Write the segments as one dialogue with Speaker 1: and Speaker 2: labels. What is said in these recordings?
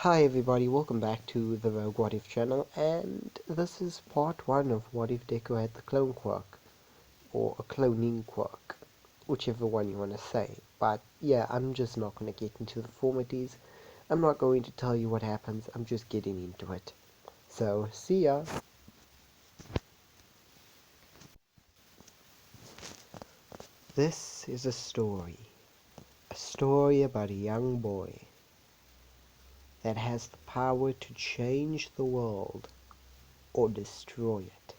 Speaker 1: Hi everybody, welcome back to the Rogue What If channel, and this is part 1 of What If Deku had the clone quirk, or a cloning quirk, whichever one you want to say. But yeah, I'm just not going to get into the formalities. I'm not going to tell you what happens, I'm just getting into it. So, see ya! This is a story about a young boy that has the power to change the world or destroy it.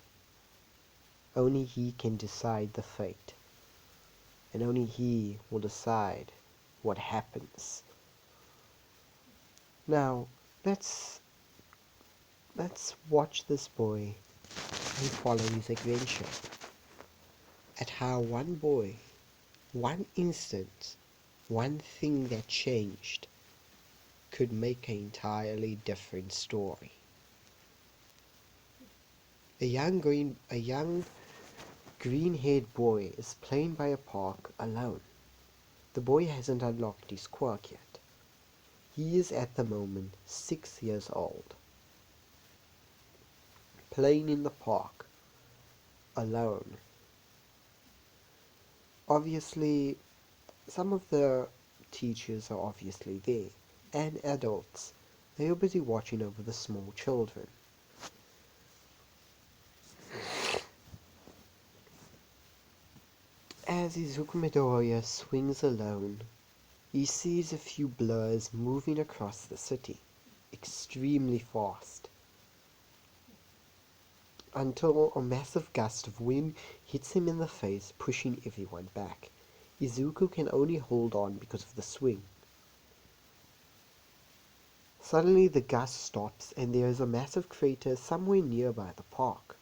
Speaker 1: Only he can decide the fate, and only he will decide what happens. Now, let's watch this boy and follow his adventure. At how one boy, one instant, one thing that changed could make an entirely different story. A young green-haired boy is playing by a park alone. The boy hasn't unlocked his quirk yet. He is at the moment 6 years old, playing in the park, alone. Obviously, some of the teachers are obviously there, and adults. They are busy watching over the small children. As Izuku Midoriya swings alone, he sees a few blurs moving across the city, extremely fast, until a massive gust of wind hits him in the face, pushing everyone back. Izuku can only hold on because of the swing. Suddenly the gust stops and there is a massive crater somewhere nearby the park.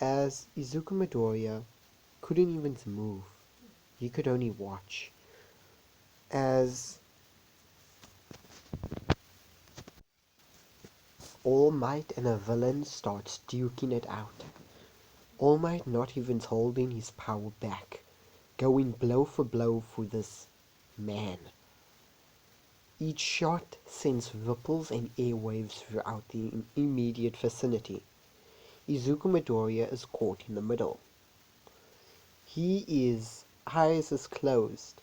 Speaker 1: As Izuku Midoriya couldn't even move, he could only watch. As All Might and a villain starts duking it out. All Might not even holding his power back, going blow for blow for this man. Each shot sends ripples and airwaves throughout the immediate vicinity. Izuku Midoriya is caught in the middle. His eyes is closed.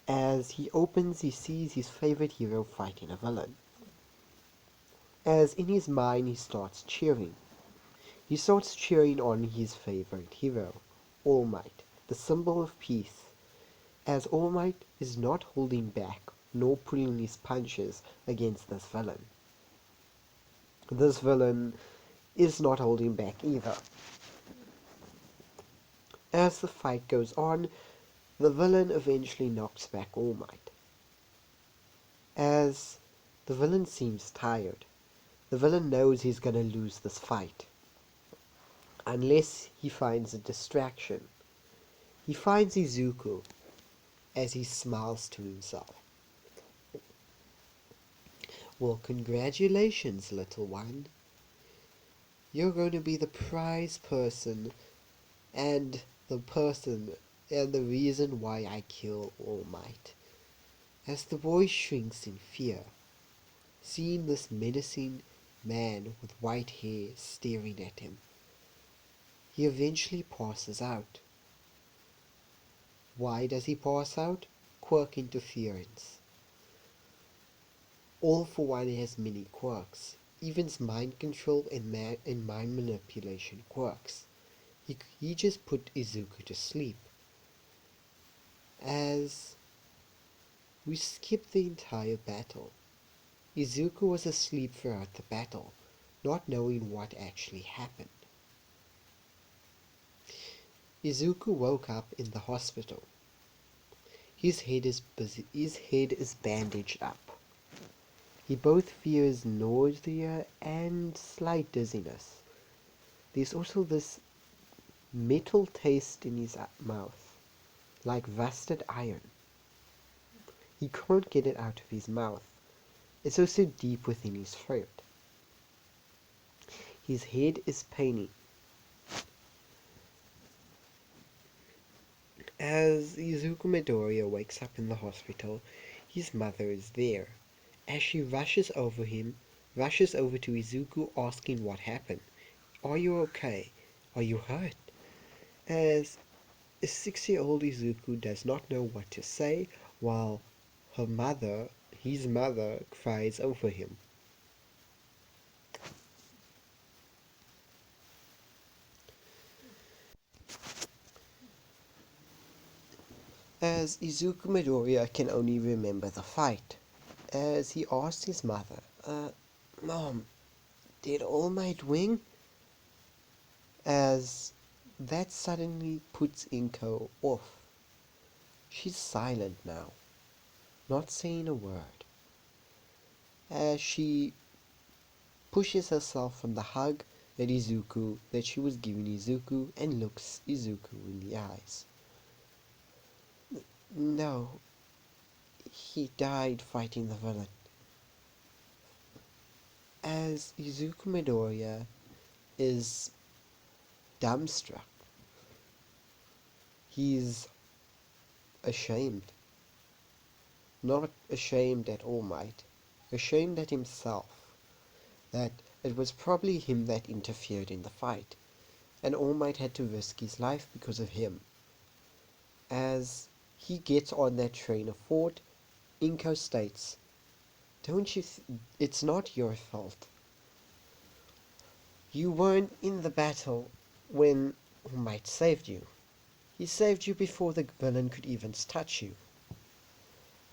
Speaker 1: As he opens, he sees his favorite hero fighting a villain. As in his mind, he starts cheering. He starts cheering on his favorite hero, All Might, the symbol of peace, as All Might is not holding back nor pulling his punches against this villain. This villain is not holding back either. As the fight goes on, the villain eventually knocks back All Might. As the villain seems tired, the villain knows he's gonna lose this fight, unless he finds a distraction. He finds Izuku as he smiles to himself. Well, congratulations, little one. You're going to be the prize person and the person and the reason why I kill All Might. As the boy shrinks in fear, seeing this menacing man with white hair staring at him, he eventually passes out. Why does he pass out? Quirk interference. All for One has many quirks, even mind control and mind manipulation quirks. He just put Izuku to sleep. As we skip the entire battle, Izuku was asleep throughout the battle, not knowing what actually happened. Izuku woke up in the hospital. His head is bandaged up. He both fears nausea and slight dizziness. There's also this metal taste in his mouth, like rusted iron. He can't get it out of his mouth. It's also deep within his throat. His head is paining. As Izuku Midoriya wakes up in the hospital, his mother is there, as she rushes over to Izuku asking what happened. Are you okay? Are you hurt? As 6-year-old Izuku does not know what to say, while his mother, cries over him. As Izuku Midoriya can only remember the fight, as he asks his mother, Mom, did All Might win? As that suddenly puts Inko off. She's silent now, not saying a word, as she pushes herself from the hug that she was giving Izuku and looks Izuku in the eyes. No, he died fighting the villain. As Izuku Midoriya is dumbstruck, he's ashamed. Not ashamed at All Might, ashamed at himself, that it was probably him that interfered in the fight, and All Might had to risk his life because of him. As he gets on that train of thought, Inko states, Don't you it's not your fault. You weren't in the battle when All Might saved you. He saved you before the villain could even touch you.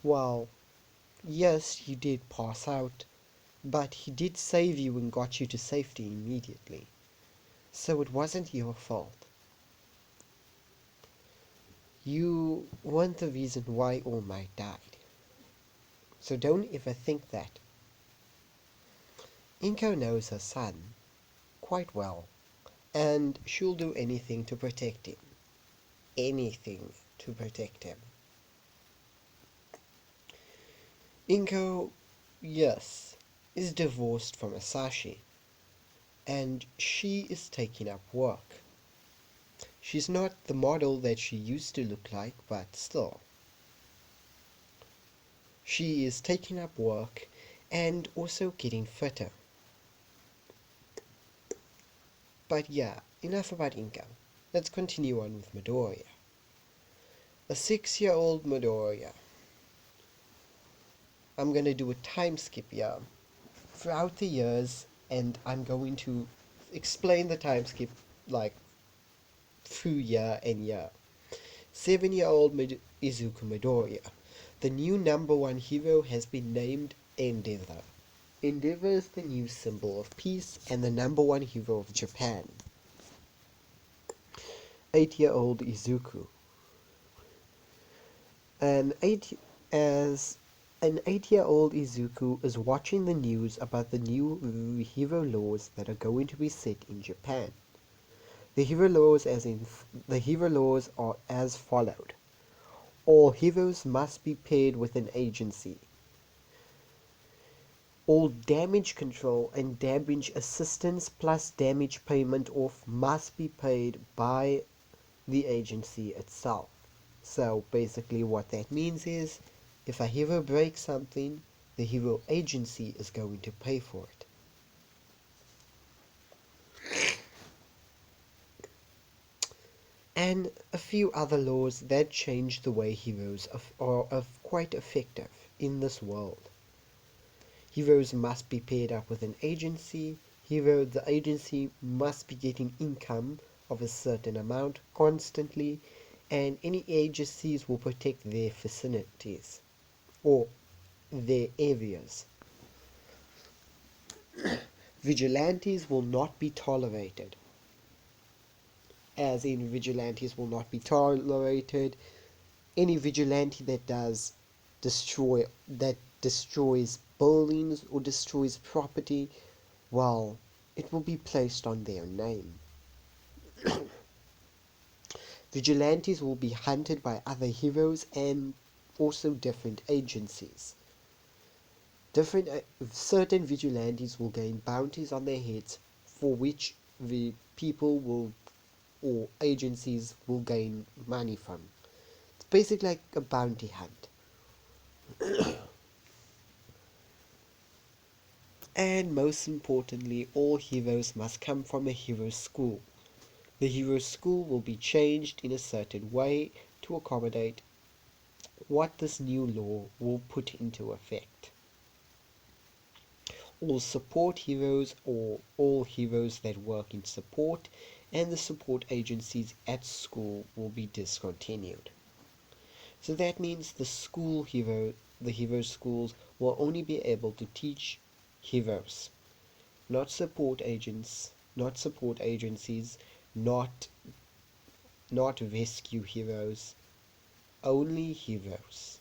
Speaker 1: Well, yes, you did pass out, but he did save you and got you to safety immediately. So it wasn't your fault. You weren't the reason why All Might died. So don't ever think that. Inko knows her son quite well, and she'll do anything to protect him. Anything to protect him. Inko, yes, is divorced from Asashi, and she is taking up work. She's not the model that she used to look like, but still. She is taking up work and also getting fitter. But yeah, enough about Inko. Let's continue on with Midoriya. A 6-year-old Midoriya. I'm gonna do a time skip here throughout the years, and I'm going to explain the time skip like through year and year. 7-year-old Izuku Midoriya. The new number one hero has been named Endeavor. Endeavor is the new symbol of peace and the number one hero of Japan. 8-year-old Izuku. An eight as an 8-year-old Izuku is watching the news about the new hero laws that are going to be set in Japan. The hero laws are as followed. All heroes must be paired with an agency. All damage control and damage assistance plus damage payment off must be paid by the agency itself. So basically what that means is, if a hero breaks something, the hero agency is going to pay for it. And a few other laws that change the way heroes are quite effective in this world. Heroes must be paired up with an agency. The agency must be getting income of a certain amount constantly, and any agencies will protect their vicinities or their areas. Vigilantes will not be tolerated. As in, vigilantes will not be tolerated. Any vigilante that destroys buildings or destroys property, well, it will be placed on their name. Vigilantes will be hunted by other heroes and also different agencies. Certain vigilantes will gain bounties on their heads, for which the people will or agencies will gain money from. It's basically like a bounty hunt. And most importantly, all heroes must come from a hero school. The hero school will be changed in a certain way to accommodate what this new law will put into effect. All support heroes, or all heroes that work in support, and the support agencies at school will be discontinued. So that means the hero schools will only be able to teach heroes, not support agencies, not not rescue heroes, only heroes.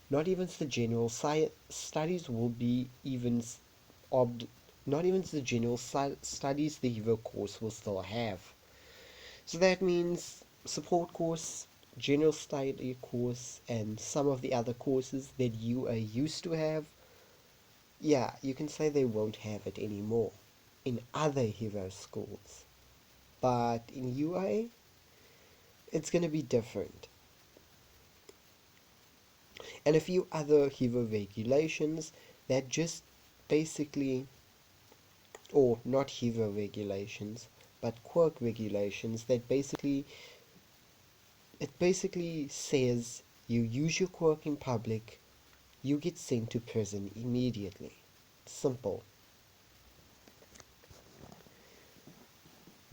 Speaker 1: Not even the general studies will be even ob- not even the general studies the hero course will still have. So that means support course, general study course, and some of the other courses that you are used to have, yeah, you can say they won't have it anymore in other hero schools. But in UA, it's going to be different. And a few other hero regulations that just basically, or not hero regulations, but quirk regulations that basically says you use your quirk in public, you get sent to prison immediately. Simple.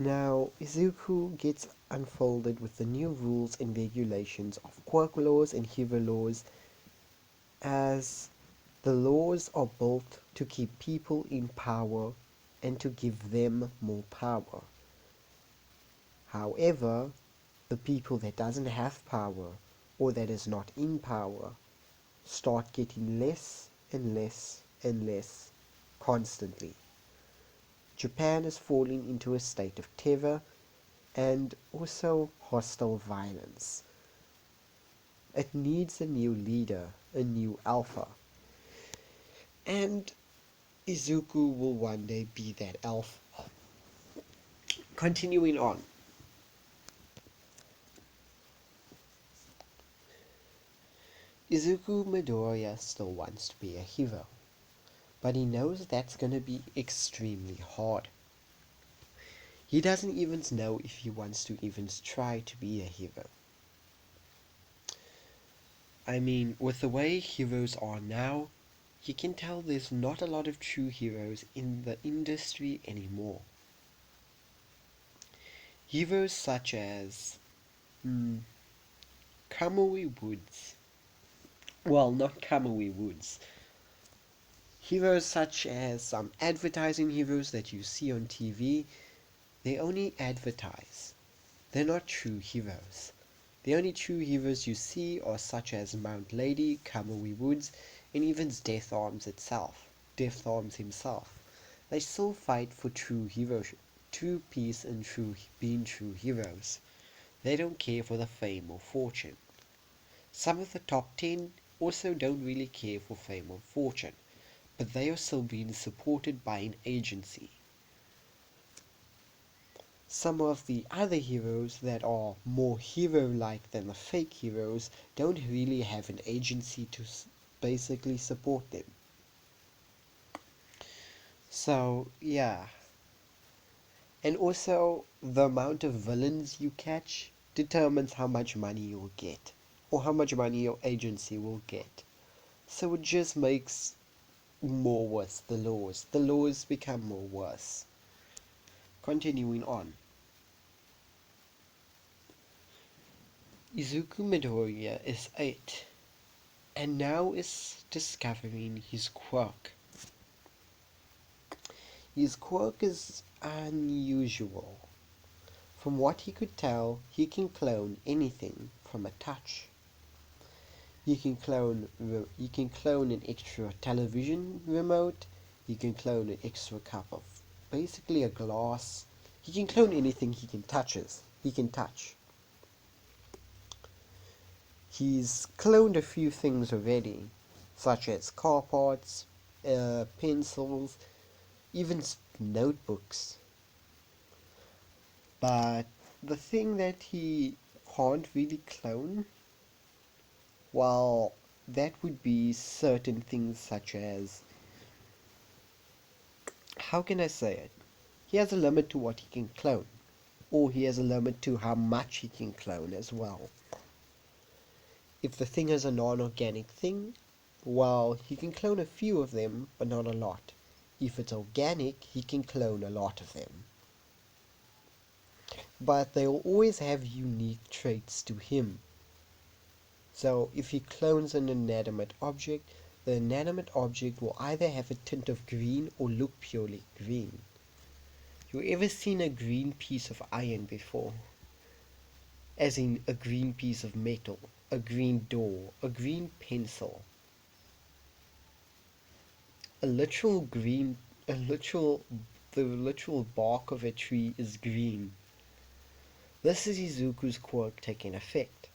Speaker 1: Now, Izuku gets unfolded with the new rules and regulations of quirk laws and hero laws, as the laws are built to keep people in power and to give them more power. However, the people that doesn't have power or that is not in power start getting less and less and less constantly. Japan is falling into a state of terror and also hostile violence. It needs a new leader, a new alpha. And Izuku will one day be that alpha. Continuing on. Izuku Midoriya still wants to be a hero, but he knows that's gonna be extremely hard. He doesn't even know if he wants to even try to be a hero. I mean, with the way heroes are now, you can tell there's not a lot of true heroes in the industry anymore. Heroes such as Kamui Woods. Well, not Kamui Woods. Heroes such as some advertising heroes that you see on TV, they only advertise. They're not true heroes. The only true heroes you see are such as Mount Lady, Kamui Woods, and even Death Arms himself. They still fight for true peace and being true heroes. They don't care for the fame or fortune. Some of the top 10 also don't really care for fame or fortune, but they are still being supported by an agency. Some of the other heroes that are more hero-like than the fake heroes don't really have an agency to basically support them. So, yeah. And also, the amount of villains you catch determines how much money you'll get, or how much money your agency will get. So it just makes more worse, the laws. The laws become more worse. Continuing on. Izuku Midoriya is 8, and now is discovering his quirk. His quirk is unusual. From what he could tell, he can clone anything from a touch. You can clone an extra television remote. You can clone an extra cup of basically a glass. He can clone anything he can touch. He's cloned a few things already, such as car parts, pencils, even notebooks. But the thing that he can't really clone, well, that would be certain things such as how can I say it? He has a limit to what he can clone, or he has a limit to how much he can clone as well. If the thing is a non-organic thing, well, he can clone a few of them, but not a lot. If it's organic, he can clone a lot of them. But they'll always have unique traits to him. So if he clones an inanimate object, the inanimate object will either have a tint of green or look purely green. You ever seen a green piece of iron before? As in a green piece of metal, a green door, a green pencil. A literal green, the literal bark of a tree is green. This is Izuku's quirk taking effect.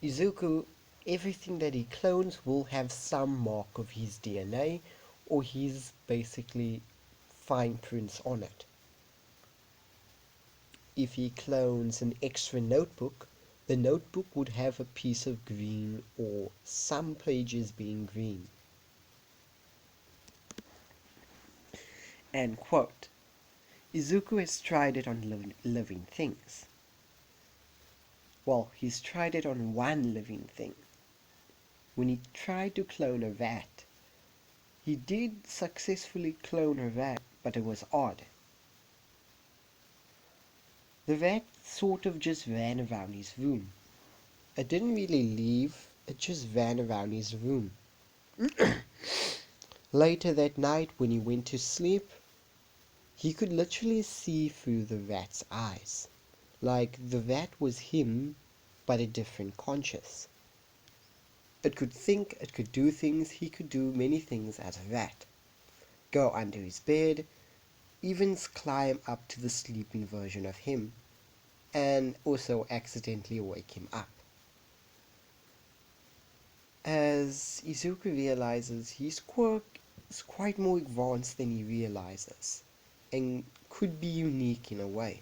Speaker 1: Izuku, everything that he clones will have some mark of his DNA or his basically fine prints on it. If he clones an extra notebook, the notebook would have a piece of green or some pages being green. And quote, Izuku has tried it on living things. Well, he's tried it on one living thing. When he tried to clone a rat, he did successfully clone a rat, but it was odd. The rat sort of just ran around his room. It didn't really leave, it just ran around his room. Later that night, when he went to sleep, he could literally see through the rat's eyes. Like the rat was him, but a different conscious. It could think, it could do things, he could do many things as a rat. Go under his bed, even climb up to the sleeping version of him, and also accidentally wake him up. As Izuku realizes, his quirk is quite more advanced than he realizes, and could be unique in a way.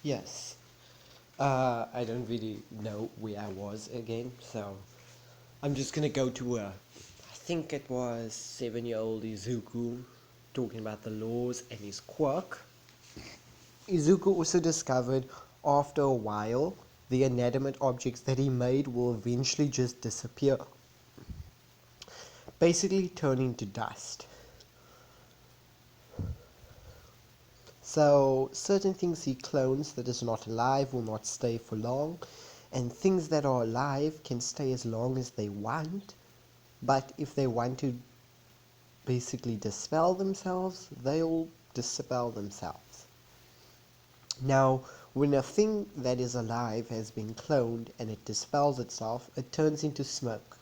Speaker 1: Yes, I don't really know where I was again, so I'm just gonna go to I think it was 7-year-old Izuku talking about the laws and his quirk. Izuku also discovered after a while the inanimate objects that he made will eventually just disappear, basically turning to dust. So certain things he clones that is not alive will not stay for long, and things that are alive can stay as long as they want, but if they want to basically dispel themselves, they'll dispel themselves. Now, when a thing that is alive has been cloned and it dispels itself, it turns into smoke.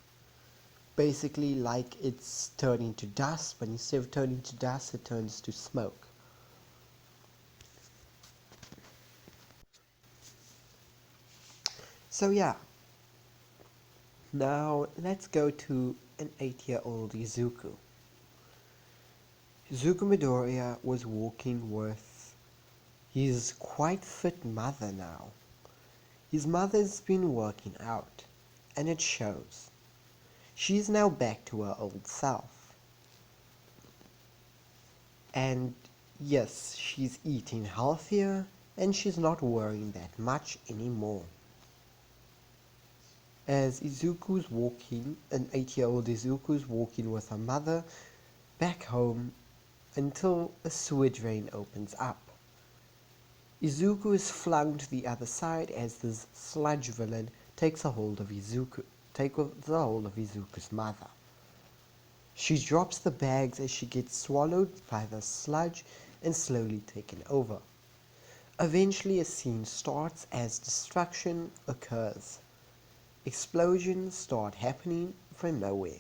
Speaker 1: Basically like it's turning to dust, but instead of turning to dust, it turns to smoke. So yeah, now let's go to an 8-year-old Izuku. Izuku Midoriya was walking with his quite fit mother now. His mother's been working out, and it shows. She's now back to her old self. And yes, she's eating healthier, and she's not worrying that much anymore. As Izuku's walking, an 8-year-old Izuku's walking with her mother back home until a sewage drain opens up. Izuku is flung to the other side as this sludge villain takes a hold of Izuku's mother. She drops the bags as she gets swallowed by the sludge and slowly taken over. Eventually a scene starts as destruction occurs. Explosions start happening from nowhere.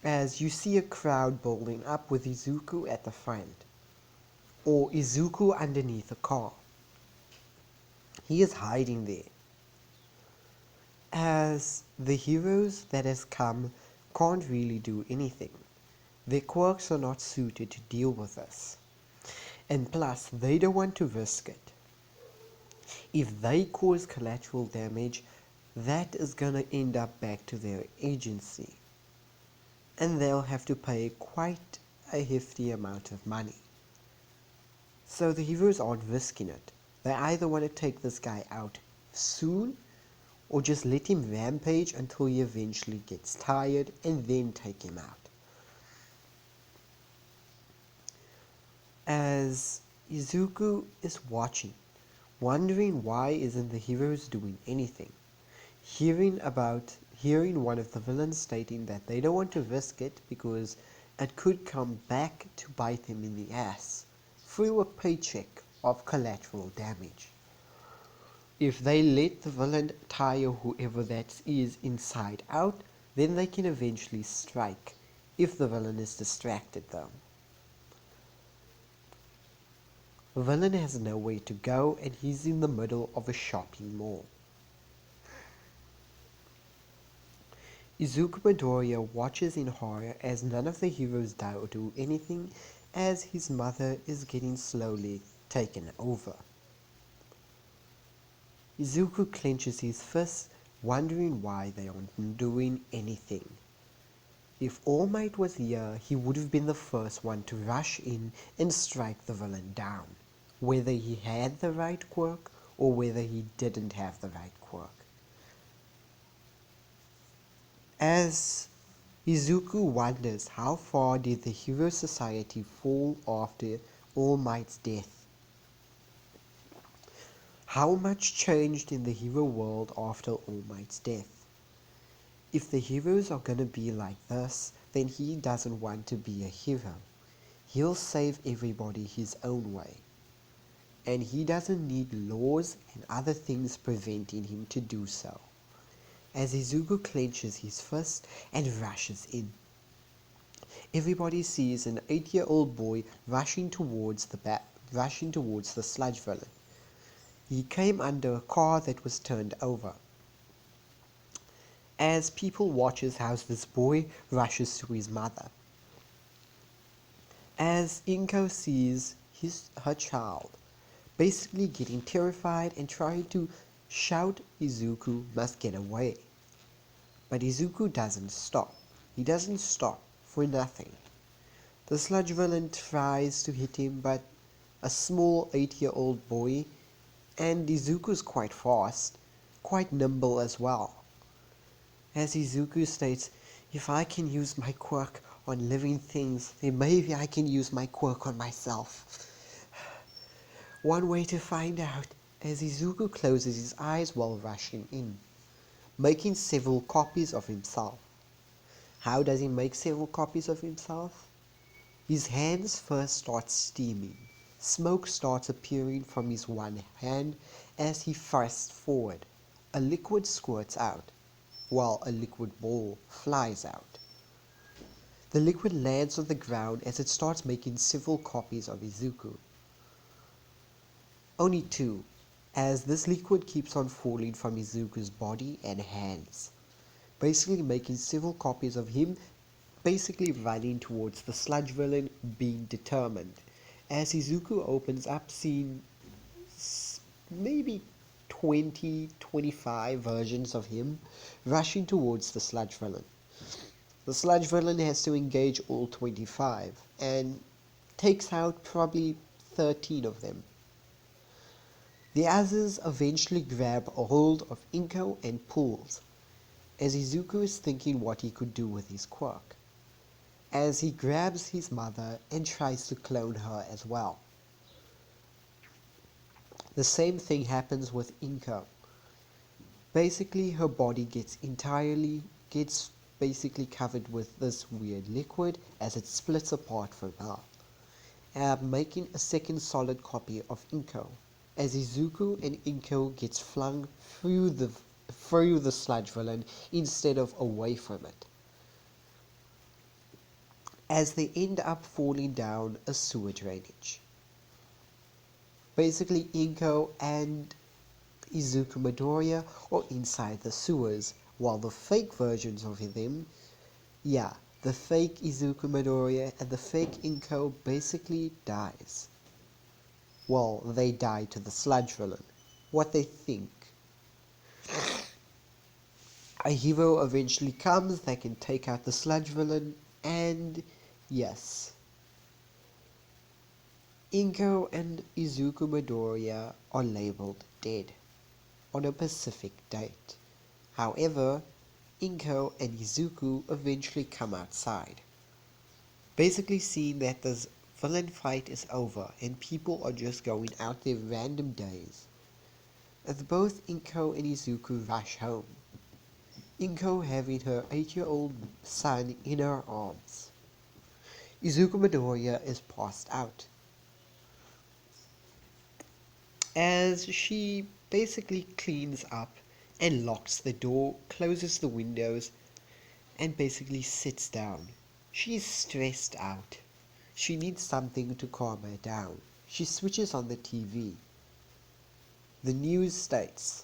Speaker 1: As you see a crowd building up with Izuku at the front, or Izuku underneath a car. He is hiding there. As the heroes that has come can't really do anything. Their quirks are not suited to deal with this. And plus, they don't want to risk it. If they cause collateral damage, that is gonna end up back to their agency, and they'll have to pay quite a hefty amount of money. So the heroes aren't risking it. They either want to take this guy out soon, or just let him rampage until he eventually gets tired and then take him out. As Izuku is watching, wondering why isn't the heroes doing anything, hearing one of the villains stating that they don't want to risk it because it could come back to bite them in the ass through a paycheck of collateral damage. If they let the villain tire whoever that is inside out, then they can eventually strike, if the villain is distracted though. The villain has nowhere to go and he's in the middle of a shopping mall. Izuku Midoriya watches in horror as none of the heroes do anything, as his mother is getting slowly taken over. Izuku clenches his fists, wondering why they aren't doing anything. If All Might was here, he would have been the first one to rush in and strike the villain down, whether he had the right quirk or whether he didn't have the right quirk. As Izuku wonders how far did the Hero Society fall after All Might's death. How much changed in the hero world after All Might's death? If the heroes are gonna be like this, then he doesn't want to be a hero. He'll save everybody his own way. And he doesn't need laws and other things preventing him to do so. As Izuku clenches his fist and rushes in. Everybody sees an 8-year-old boy rushing towards the sludge villain. He came under a car that was turned over. As people watches how this boy rushes to his mother. As Inko sees her child basically getting terrified and trying to shout Izuku must get away. But Izuku doesn't stop. He doesn't stop for nothing. The sludge villain tries to hit him, but a small 8-year-old boy, and Izuku's quite fast, quite nimble as well. As Izuku states, if I can use my quirk on living things, then maybe I can use my quirk on myself. One way to find out, as Izuku closes his eyes while rushing in, making several copies of himself. How does he make several copies of himself? His hands first start steaming. Smoke starts appearing from his one hand as he thrusts forward. A liquid squirts out, while a liquid ball flies out. The liquid lands on the ground as it starts making several copies of Izuku. Only 2, as this liquid keeps on falling from Izuku's body and hands, basically making several copies of him, basically running towards the sludge villain, being determined. As Izuku opens up, seeing maybe 20-25 versions of him rushing towards the sludge villain. The sludge villain has to engage all 25 and takes out probably 13 of them. The others eventually grab a hold of Inko and pulls, as Izuku is thinking what he could do with his quirk, as he grabs his mother and tries to clone her as well. The same thing happens with Inko. Basically her body gets basically covered with this weird liquid as it splits apart from her, making a second solid copy of Inko, as Izuku and Inko gets flung through the sludge villain instead of away from it, as they end up falling down a sewer drainage. Basically Inko and Izuku Midoriya are inside the sewers, while the fake versions of them, the fake Izuku Midoriya and the fake Inko basically dies. Well, they die to the sludge villain. what they think. A hero eventually comes that can take out the sludge villain, and yes, Inko and Izuku Midoriya are labeled dead on a specific date. However, Inko and Izuku eventually come outside, basically seeing that this villain fight is over and people are just going out their random days. As both Inko and Izuku rush home, Inko having her 8-year-old son in her arms. Izuku Midoriya is passed out, as she basically cleans up and locks the door, closes the windows, and basically sits down. She's stressed out. She needs something to calm her down. She switches on the TV. The news states,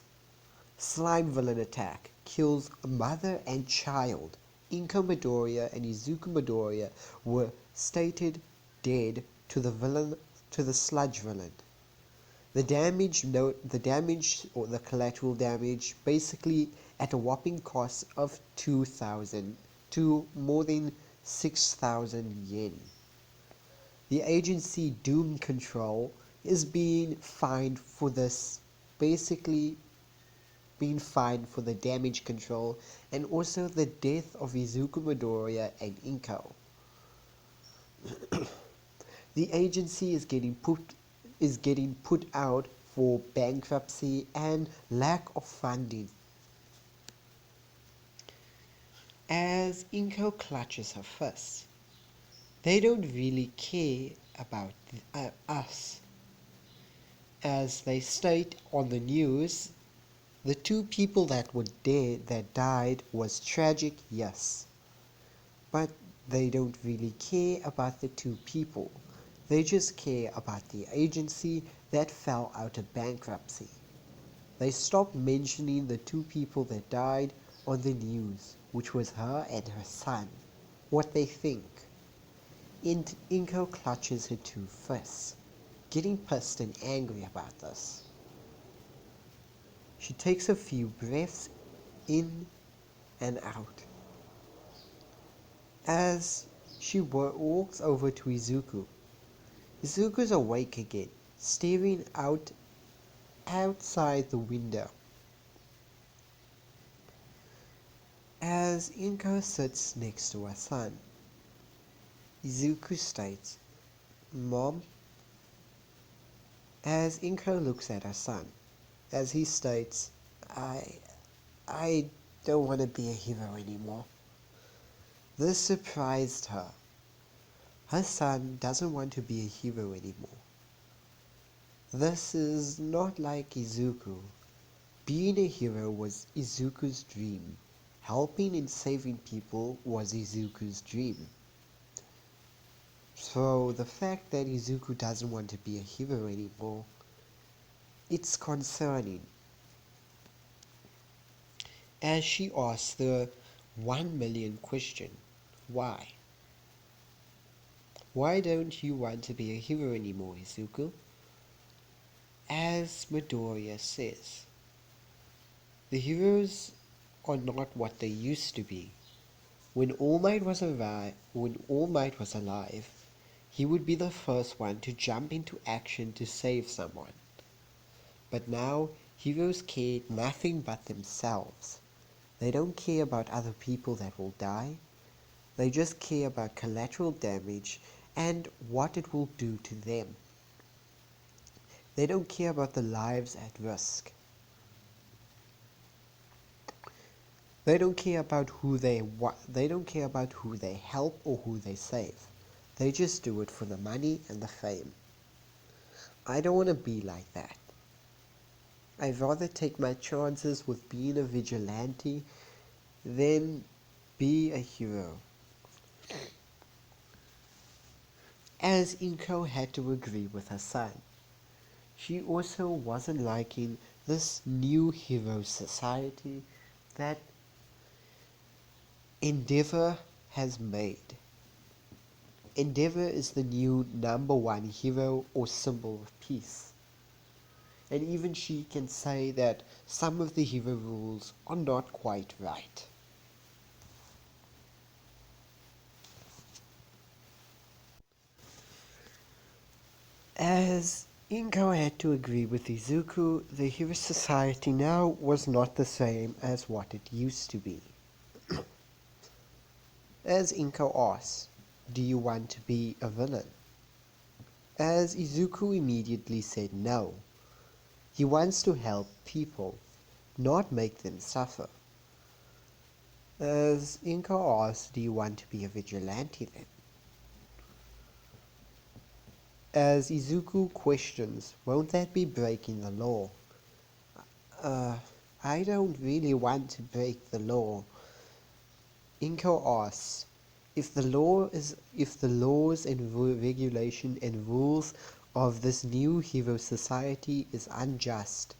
Speaker 1: Slime villain attack kills mother and child. Inko Midoriya and Izuku Midoriya were stated dead to the sludge villain. The damage or the collateral damage, basically at a whopping cost of 2,000 to more than 6,000 yen. The agency Doom Control is being fined for this, basically being fined for the damage control and also the death of Izuku Midoriya and Inko. The agency is getting put out for bankruptcy and lack of funding. As Inko clutches her fists, they don't really care about us. As they state on the news, the two people that died was tragic, yes. But they don't really care about the two people. They just care about the agency that fell out of bankruptcy. They stopped mentioning the two people that died on the news, which was her and her son. What they think. Inko clutches her two fists, getting pissed and angry about this. She takes a few breaths in and out. As she walks over to Izuku, Izuku's awake again, staring outside the window. As Inko sits next to her son, Izuku states, Mom, as Inko looks at her son, as he states, I don't want to be a hero anymore. This surprised her. Her son doesn't want to be a hero anymore. This is not like Izuku. Being a hero was Izuku's dream. Helping and saving people was Izuku's dream. So the fact that Izuku doesn't want to be a hero anymore, it's concerning. As she asks the 1 million question, why? Why don't you want to be a hero anymore, Izuku? As Midoriya says, the heroes are not what they used to be. When All Might was alive, he would be the first one to jump into action to save someone. But now, heroes care nothing but themselves. They don't care about other people that will die. They just care about collateral damage and what it will do to them. They don't care about the lives at risk. They don't care about who they help or who they save. They just do it for the money and the fame. I don't want to be like that. I'd rather take my chances with being a vigilante than be a hero. As Inko had to agree with her son, she also wasn't liking this new hero society that Endeavor has made. Endeavor is the new #1 hero or symbol of peace. and even she can say that some of the hero rules are not quite right. As Inko had to agree with Izuku, the hero society now was not the same as what it used to be. As Inko asks, "Do you want to be a villain?" As Izuku immediately said no. He wants to help people, not make them suffer. As Inko asks, "Do you want to be a vigilante then?" As Izuku questions, "Won't that be breaking the law?" Uh, I don't really want to break the law. Inko asks, if the laws and regulation and rules of this new hero society is unjust,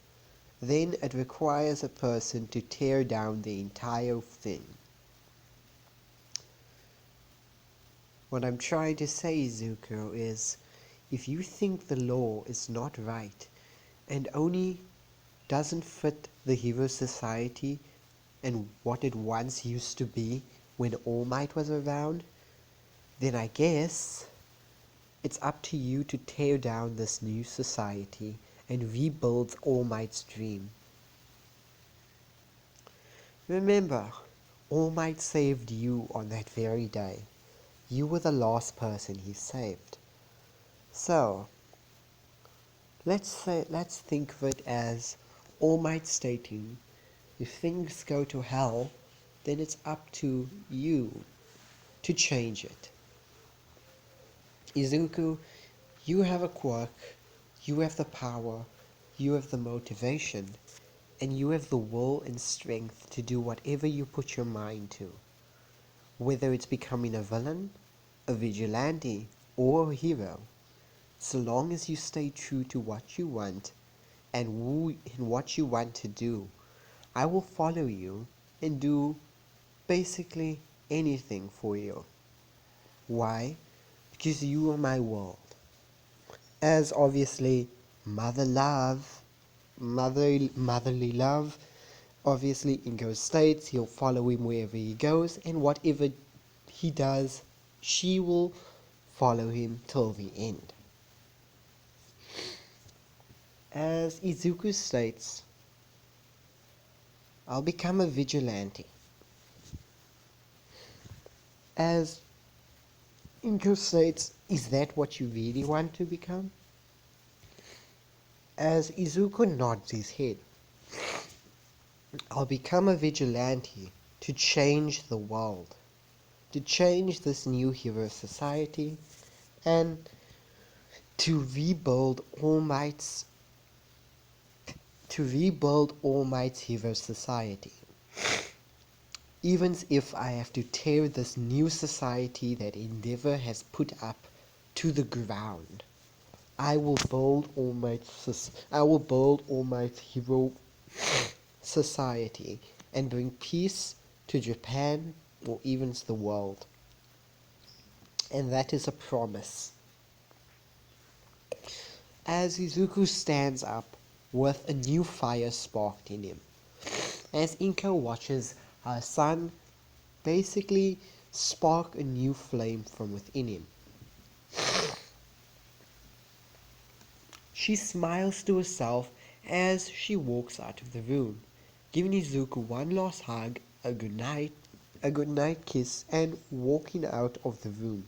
Speaker 1: then it requires a person to tear down the entire thing. What I'm trying to say, Zuko, is if you think the law is not right and only doesn't fit the hero society and what it once used to be when All Might was around, then I guess it's up to you to tear down this new society and rebuild All Might's dream. Remember, All Might saved you on that very day. You were the last person he saved. So, let's think of it as All Might stating, if things go to hell, then it's up to you to change it. Izuku, you have a quirk, you have the power, you have the motivation, and you have the will and strength to do whatever you put your mind to. Whether it's becoming a villain, a vigilante, or a hero, so long as you stay true to what you want and what you want to do, I will follow you and do basically anything for you. Why? Because you are my world. As obviously motherly love, obviously Ingo states he'll follow him wherever he goes, and whatever he does, she will follow him till the end. As Izuku states, "I'll become a vigilante." As Inko states, "Is that what you really want to become?" As Izuku nods his head, "I'll become a vigilante to change the world, to change this new hero society, and to rebuild All Might's hero society. Even if I have to tear this new society that Endeavor has put up to the ground, I will build All Might's hero society and bring peace to Japan or even to the world." And that is a promise. As Izuku stands up with a new fire sparked in him, as Inko watches her son basically spark a new flame from within him, she smiles to herself as she walks out of the room, giving Izuku one last hug, a good night kiss, and walking out of the room,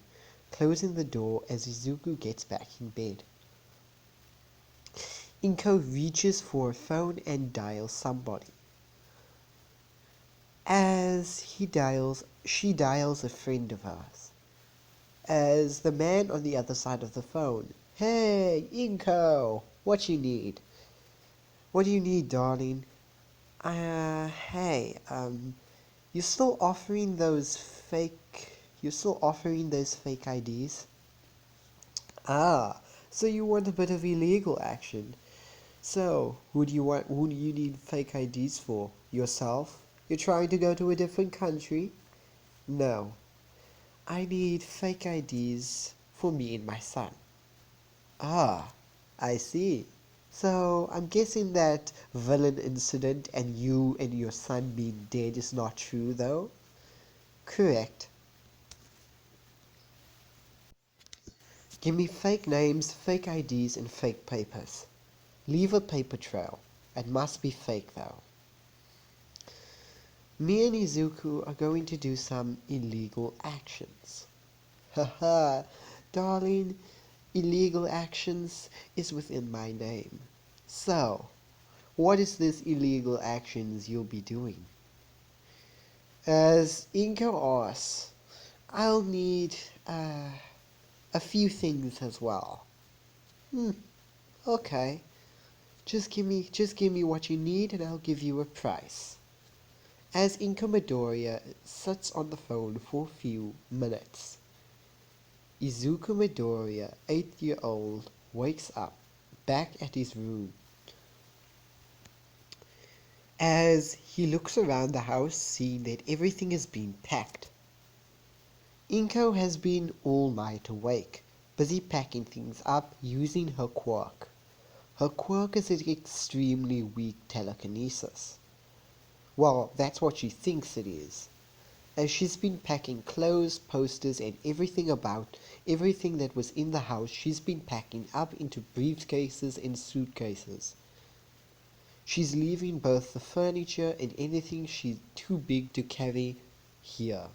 Speaker 1: closing the door as Izuku gets back in bed. Inko reaches for a phone and dials somebody. As she dials a friend of hers. As the man on the other side of the phone, "Hey, Inko, what you need?" "What do you need, darling?" Hey, you still offering those fake IDs?" "Ah, so you want a bit of illegal action. So, who do you need fake IDs for? Yourself? You're trying to go to a different country?" "No, I need fake IDs for me and my son." "Ah, I see. So I'm guessing that villain incident and you and your son being dead is not true though? Correct. Give me fake names, fake IDs, and fake papers. Leave a paper trail. It must be fake though. Me and Izuku are going to do some illegal actions. Haha, darling, illegal actions is within my name. So, what is this illegal actions you'll be doing? As Inko asks, I'll need a few things as well. Hmm, okay. Just give me what you need and I'll give you a price. As Inka Midoriya sits on the phone for a few minutes, Izuku Midoriya, 8-year-old, wakes up back at his room. As he looks around the house, seeing that everything has been packed. Inko has been all night awake, busy packing things up using her quirk. Her quirk is an extremely weak telekinesis. Well, that's what she thinks it is. As she's been packing clothes, posters, and everything that was in the house, she's been packing up into briefcases and suitcases. She's leaving both the furniture and anything she's too big to carry here.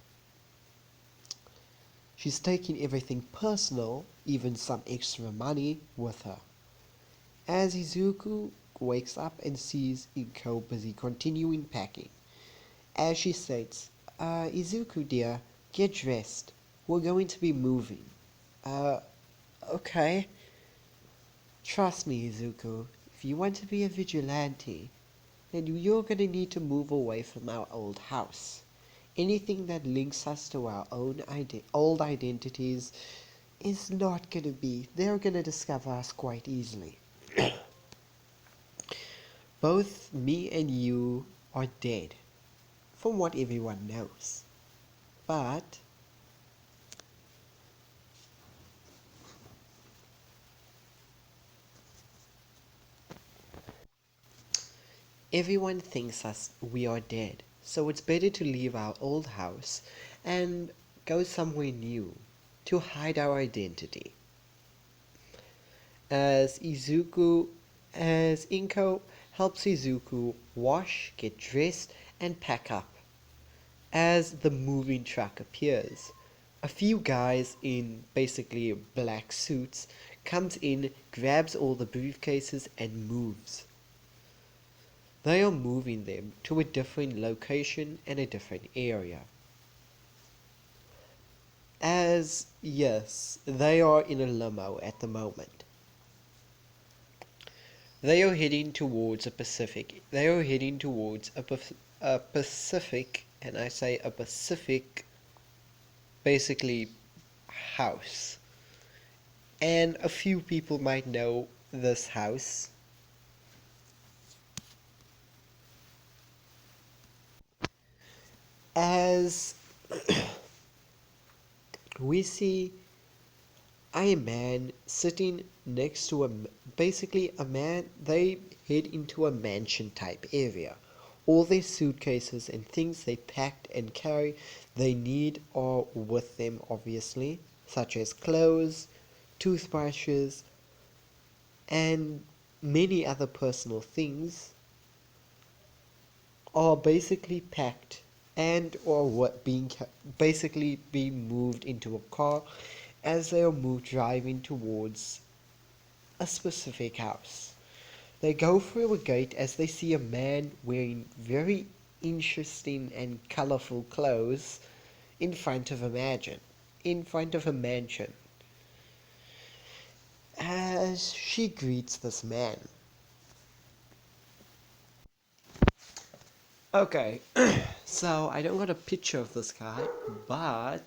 Speaker 1: She's taking everything personal, even some extra money, with her. As Izuku wakes up and sees Inko busy continuing packing, as she states, Izuku dear, get dressed. We're going to be moving. Uh, okay. Trust me, Izuku. If you want to be a vigilante, then you're gonna need to move away from our old house. Anything that links us to our own old identities is not gonna be. They're gonna discover us quite easily. Both me and you are dead, from what everyone knows. But everyone thinks us we are dead, so it's better to leave our old house and go somewhere new to hide our identity. As Izuku, as Inko helps Izuku wash, get dressed, and pack up. As the moving truck appears, a few guys in basically black suits comes in, grabs all the briefcases, and moves. They are moving them to a different location and a different area. As, yes, they are in a limo at the moment. They are heading towards a Pacific. They are heading towards a Pacific, and I say a Pacific, basically, house. And a few people might know this house. As we see a man sitting next to basically a man, they head into a mansion type area. All their suitcases and things they packed and carry they need are with them obviously, such as clothes, toothbrushes, and many other personal things are basically packed and or what being basically being moved into a car as they are moved driving towards a specific house. They go through a gate as they see a man wearing very interesting and colorful clothes in front of a mansion. As she greets this man. Okay, so I don't got a picture of this guy, but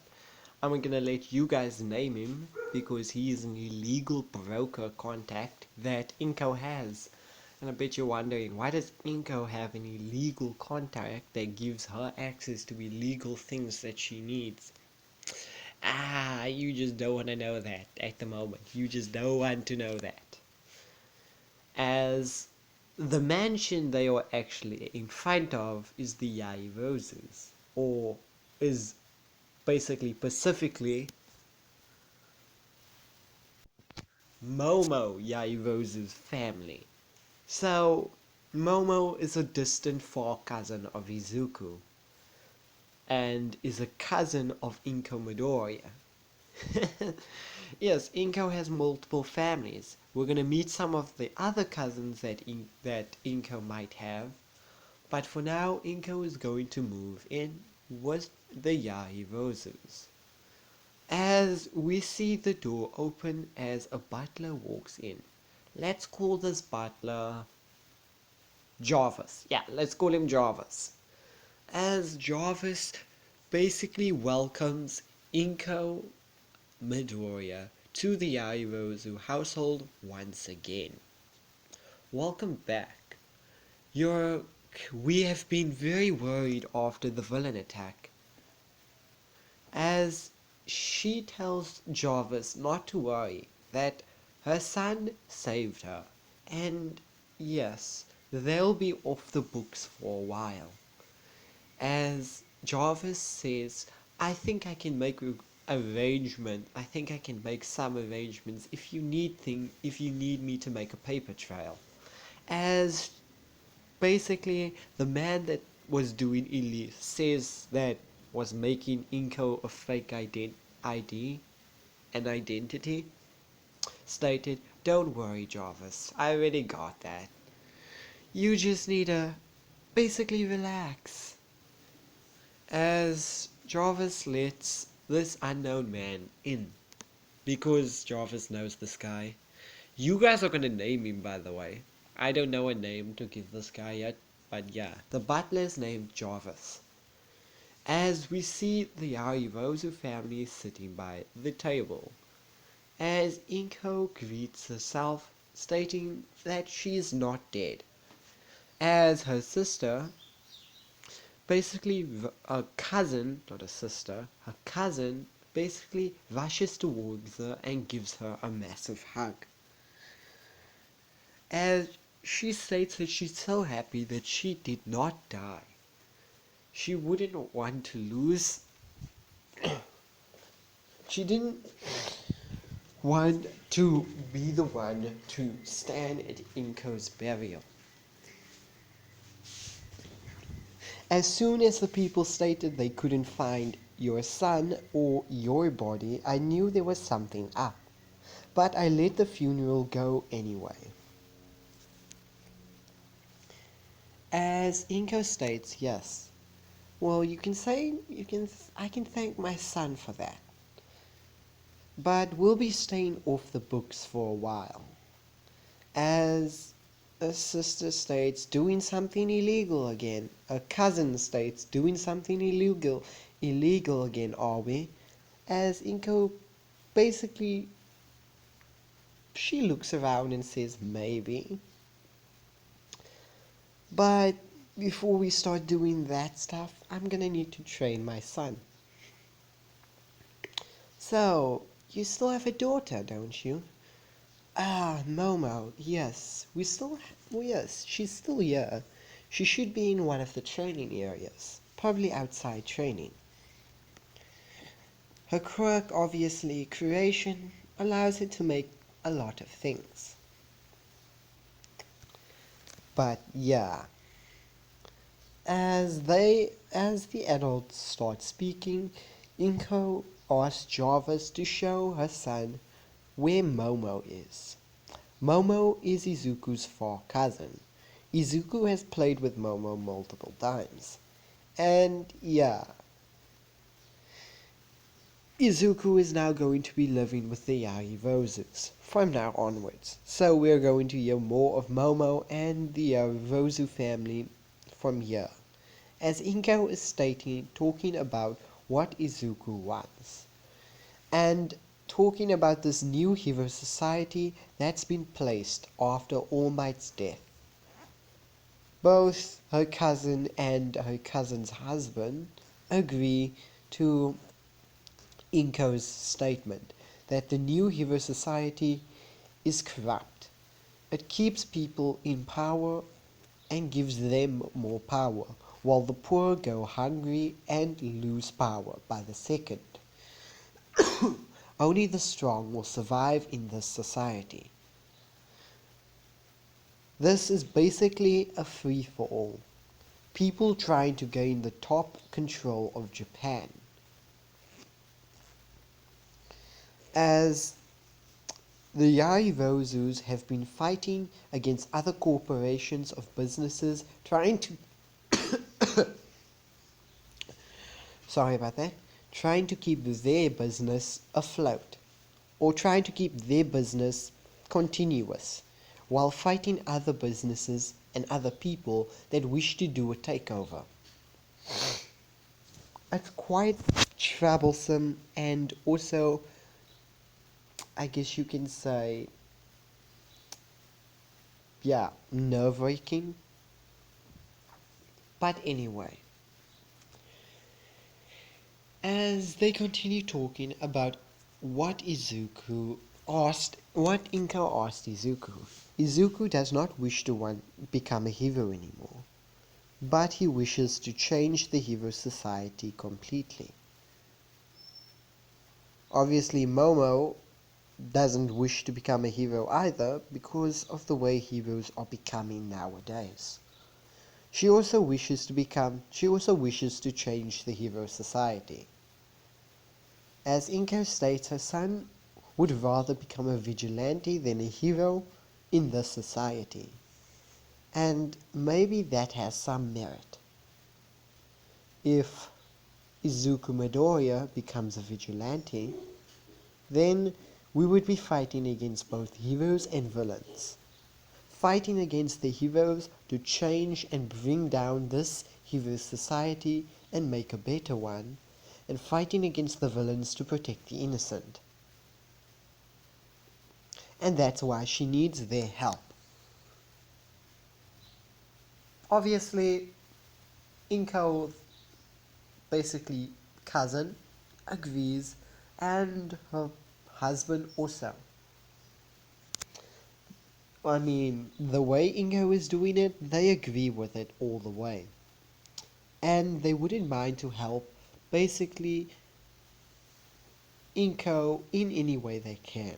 Speaker 1: I'm gonna let you guys name him because he is an illegal broker contact that Inko has. And I bet you're wondering, why does Inko have an illegal contact that gives her access to illegal things that she needs? Ah, you just don't want to know that at the moment. You just don't want to know that.
Speaker 2: as the mansion they are actually in front of is the Yairozus, or is basically specifically Momo Yairozu's family. So, Momo is a distant far cousin of Izuku, and is a cousin of Inko Midoriya. Yes, Inko has multiple families. We're gonna meet some of the other cousins that Inko might have, but for now, Inko is going to move in with the Yairozus. As we see the door open as a butler walks in. Let's call this butler Jarvis. Yeah, let's call him Jarvis. As Jarvis basically welcomes Inko Midoriya to the Yairozu household once again. Welcome back. You're We have been very worried after the villain attack. As she tells Jarvis not to worry, that her son saved her. And yes, they'll be off the books for a while. As Jarvis says, I think I can make some arrangements if you need me to make a paper trail. As basically the man that was doing says that was making Inko a fake ID, an identity, stated, "Don't worry, Jarvis, I already got that. You just need to basically relax." As Jarvis lets this unknown man in, because Jarvis knows this guy. You guys are gonna name him, by the way. I don't know a name to give this guy yet, but yeah, the butler is named Jarvis. As we see the Yairozu family sitting by the table, as Inko greets herself, stating that she is not dead, as her sister, basically a cousin, not a sister, her cousin basically rushes towards her and gives her a massive hug. As she states that she's so happy that she did not die. She wouldn't want to lose. She didn't want to be the one to stand at Inko's burial. As soon as the people stated they couldn't find your son or your body, I knew there was something up. But I let the funeral go anyway. As Inko states, yes. Well, I can thank my son for that. But we'll be staying off the books for a while. As a sister states, doing something illegal again. A cousin states, doing something illegal again, are we? As Inko basically, she looks around and says, maybe. But before we start doing that stuff, I'm gonna need to train my son. So, you still have a daughter, don't you? Ah, Momo, yes. Yes, she's still here. She should be in one of the training areas. Probably outside training. Her quirk, obviously, creation, allows her to make a lot of things. But yeah, as the adults start speaking, Inko asks Jarvis to show her son where Momo is. Momo is Izuku's far cousin. Izuku has played with Momo multiple times. And yeah, Izuku is now going to be living with the Yairozus from now onwards. So we're going to hear more of Momo and the Yairozu family from here. As Inko is talking about what Izuku wants. And talking about this new hero society that's been placed after All Might's death. Both her cousin and her cousin's husband agree to Inko's statement that the new hero society is corrupt.
Speaker 1: It keeps people in power and gives them more power, while the poor go hungry and lose power by the second. Only the strong will survive in this society. This is basically a free-for-all. People trying to gain the top control of Japan. As the Yairozus have been fighting against other corporations of businesses trying to sorry about that, trying to keep their business afloat, or trying to keep their business continuous, while fighting other businesses and other people that wish to do a takeover. It's quite troublesome and also, I guess you can say, yeah, nerve-wracking. But anyway, as they continue talking about what Inko asked Izuku does not wish to become a hero anymore, but he wishes to change the hero society completely. Obviously, Momo doesn't wish to become a hero either because of the way heroes are becoming nowadays. She also wishes to change the hero society. As Inko states, her son would rather become a vigilante than a hero in this society. And maybe that has some merit. If Izuku Midoriya becomes a vigilante, then we would be fighting against both heroes and villains. Fighting against the heroes to change and bring down this hero society and make a better one, and fighting against the villains to protect the innocent. And that's why she needs their help. Obviously, Inko's basically cousin agrees, and her husband also. I mean, the way Ingo is doing it, they agree with it all the way. And they wouldn't mind to help, basically, Inko in any way they can.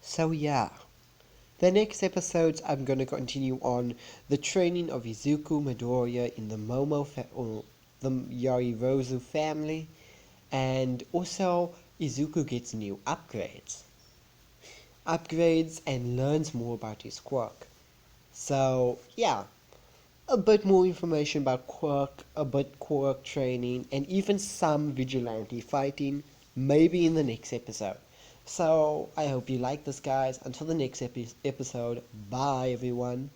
Speaker 1: So yeah, the next episodes I'm going to continue on the training of Izuku Midoriya in the or the Yarirozu family, and also Izuku gets new upgrades and learns more about his quirk. So yeah, a bit more information about quirk, a bit quirk training, and even some vigilante fighting, maybe in the next episode. So I hope you like this, guys. Until the next episode, bye everyone.